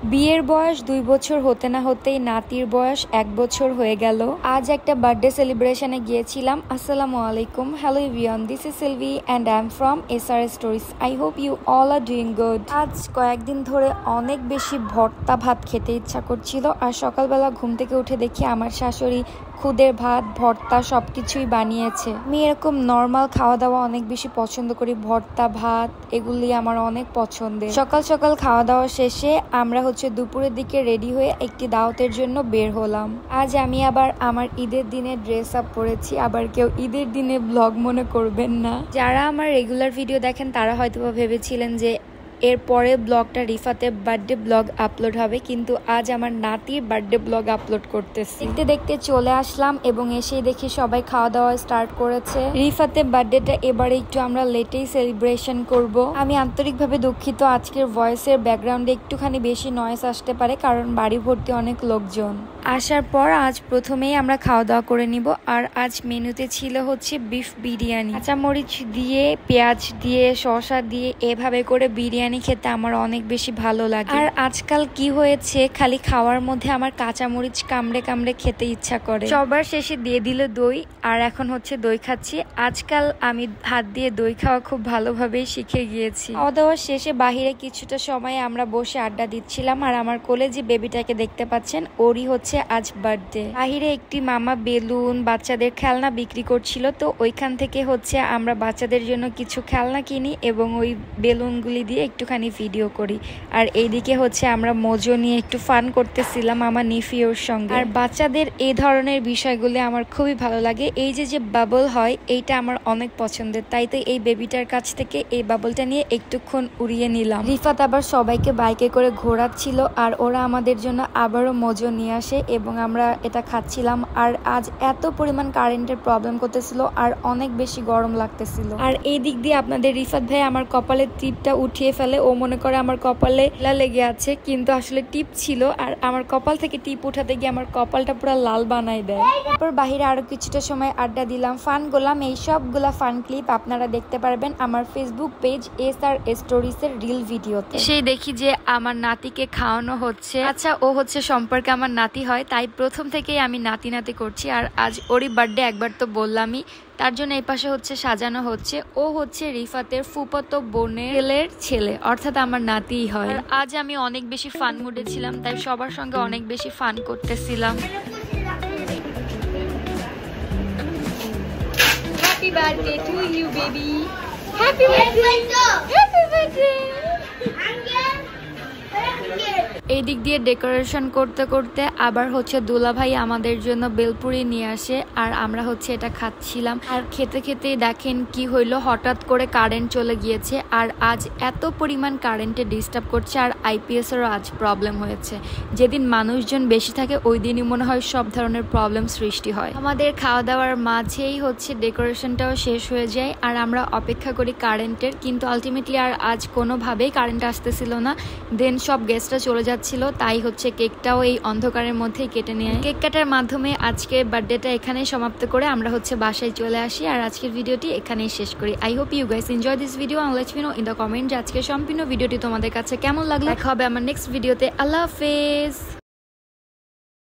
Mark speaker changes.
Speaker 1: বিয়ের বয়স 2 বছর হতে না হতেই নাতির বয়স 1 বছর হয়ে গেল। আজ একটা বার্থডে সেলিব্রেশনে গিয়েছিলাম। আসসালামু আলাইকুম, hello everyone, this is Silvi and I am from SRS stories. I hope you all are doing good. আজ কয়েকদিন ধরে অনেক বেশি ভর্তা ভাত খেতে ইচ্ছা করছিল, আর সকালবেলা ঘুম থেকে উঠে দেখি আমার শাশুড়ি খুদের ভাত ভর্তা সবকিছুই বানিয়েছে। আমি এরকম নর্মাল খাওয়া দাওয়া অনেক বেশি পছন্দ করি, ভর্তা ভাত এগুলি আমার অনেক পছন্দের। সকাল সকাল খাওয়া দাওয়া শেষে আমরা দুপুরের দিকে রেডি হয়ে একটি দাওয়াতের জন্য বের হলাম। আজ আমি আবার আমার ঈদের দিনে ড্রেস আপ পরেছি, আবার কেউ ঈদের দিনে ব্লগ মনে করবেন না। যারা আমার রেগুলার ভিডিও দেখেন তারা হয়তো ভেবেছিলেন যে এরপরে ব্লগটা রিফাতের বার্থডে ব্লগ আপলোড হবে, কিন্তু আজ আমার নাতির বার্থডে ব্লগ আপলোড করতেছি। দেখতে দেখতে চলে আসলাম এবং এসেই দেখি সবাই খাওয়া দাওয়া স্টার্ট করেছে। রিফাতের বার্থডেটা এবারে একটু আমরা লেটেই সেলিব্রেশন করব। আমি আন্তরিকভাবে দুঃখিত, আজকের ভয়েসের ব্যাকগ্রাউন্ডে একটুখানি বেশি নয়েজ আসতে পারে, কারণ বাড়ি ভর্তি অনেক লোকজন। আসার পর আজ প্রথমেই আমরা খাওয়া দাওয়া করে নিব। আর আজ মেনুতে ছিল বিফ বিরিয়ানি, কাঁচামরিচ দিয়ে, পেঁয়াজ দিয়ে, শসা দিয়ে এভাবে করে বিরিয়ানি খেতে আমার অনেক বেশি ভালো লাগে। আর আজকাল কি হয়েছে, খালি খাওয়ার মধ্যে আমার কাঁচামরিচ কামড়ে কামড়ে খেতে ইচ্ছা করে। সবার শেষে দিয়ে দিল দই, আর এখন দই খাচ্ছি। আজকাল আমি হাত দিয়ে দই খাওয়া খুব ভালোভাবেই শিখে গিয়েছি। খাওয়া দাওয়ার শেষে বাহিরে কিছুটা সময় আমরা বসে আড্ডা দিচ্ছিলাম, আর আমার কোলে যে বেবিটাকে দেখতে পাচ্ছেন ওরই আজ বার্থডে। বাহিরে একটি মামা বেলুন, বাচ্চাদের খেলনা বিক্রি করছিল, তো ওইখান থেকে আমরা বাচ্চাদের জন্য কিছু খেলনা কিনি এবং ওই বেলুনগুলি দিয়ে একটুখানি ভিডিও করি। আর এইদিকে আমরা মজো নিয়ে একটু ফান করতেছিলাম আমার নিফিওর সঙ্গে। আর বাচ্চাদের এই ধরনের বিষয়গুলি আমার খুবই ভালো লাগে। এই যে বাবল হয়, এইটা আমার অনেক পছন্দের, তাই তো এই বেবিটার কাছ থেকে এই বাবলটা নিয়ে একটুক্ষণ উড়িয়ে নিলাম। রিফাত আবার সবাইকে বাইকে করে ঘোরাচ্ছিল, আর ওরা আমাদের জন্য আবারও মজো নিয়ে আসে এবং আমরা এটা খাচ্ছিলাম। আর আজ এত পরিমাণ কারেন্টের প্রবলেম করতেছিল আর অনেক বেশি গরম লাগতেছিল। আর এই দিক দিয়ে আপনাদের রিফাত ভাই আমার কপালের টিপটা উঠিয়ে ফেলে। ও মনে করে আমার কপালে লেগে আছে, কিন্তু আসলে টিপ ছিল। আর আমার কপাল থেকে টিপ উঠাতে গিয়ে আমার কপালটা পুরো লাল বানাই দেয়। তারপর বাহিরে আরো কিছুটা সময় আড্ডা দিলাম, ফান করলাম। এই সবগুলা ফান ক্লিপ আপনারা দেখতে পারবেন আমার ফেসবুক পেজ এসআরএস স্টোরিজ এর রিল ভিডিওতে। সেই দেখি যে আমার নাতিকে খাওয়ানো হচ্ছে। আচ্ছা, ও সম্পর্কে আমার নাতি হয়, তাই প্রথম থেকেই আমি নাতি নাতি করছি। আর আজ ওরই বার্থডে, একবার তো বললামই, তার জন্য এই পাশে সাজানো হচ্ছে। ও রিফাতের ফুফাতো বোনের ছেলে, অর্থাৎ আমার নাতিই হয়। আর আজ আমি অনেক বেশি ফান মুডে ছিলাম, তাই সবার সঙ্গে অনেক বেশি ফান করতেছিলাম। Happy birthday to you baby, happy birthday, happy birthday. এই দিক দিয়ে ডেকোরেশন করতে করতে আবার দুলা ভাই আমাদের জন্য বেলপুরি নিয়ে আসে, আর আমরা এটা খাচ্ছিলাম। আর খেতে খেতেই দেখেন কি হইলো, হঠাৎ করে কারেন্ট চলে গিয়েছে। আর আজ এত পরিমাণ কারেন্টে ডিস্টার্ব করছে, আর আইপিএস এরও আজ প্রবলেম হয়েছে। যেদিন মানুষজন বেশি থাকে ওই দিনই মনে হয় সব ধরনের প্রবলেম সৃষ্টি হয়। আমাদের খাওয়া দাওয়ার মাঝেই ডেকোরেশনটাও শেষ হয়ে যায়, আর আমরা অপেক্ষা করি কারেন্টের, কিন্তু আলটিমেটলি আর আজ কোনোভাবেই কারেন্ট আসতেছিল না। দেন সব গেস্টরা চলে যাচ্ছিল, তাই কেকটাও এই অন্ধকারের মধ্যেই কেটে নিয়ে কেক কাটার মাধ্যমে আজকের বার্থডেটা এখানেই সমাপ্ত করে আমরা বাসায় চলে আসি। আর আজকের ভিডিওটি এখানেই শেষ করি। I hope you guys enjoy this video and let me know in the comment যে আজকের সম্পূর্ণ ভিডিওটি তোমাদের কাছে কেমন লাগলো। দেখা হবে আমার নেক্সট ভিডিওতে। আল্লাহ হাফেজ।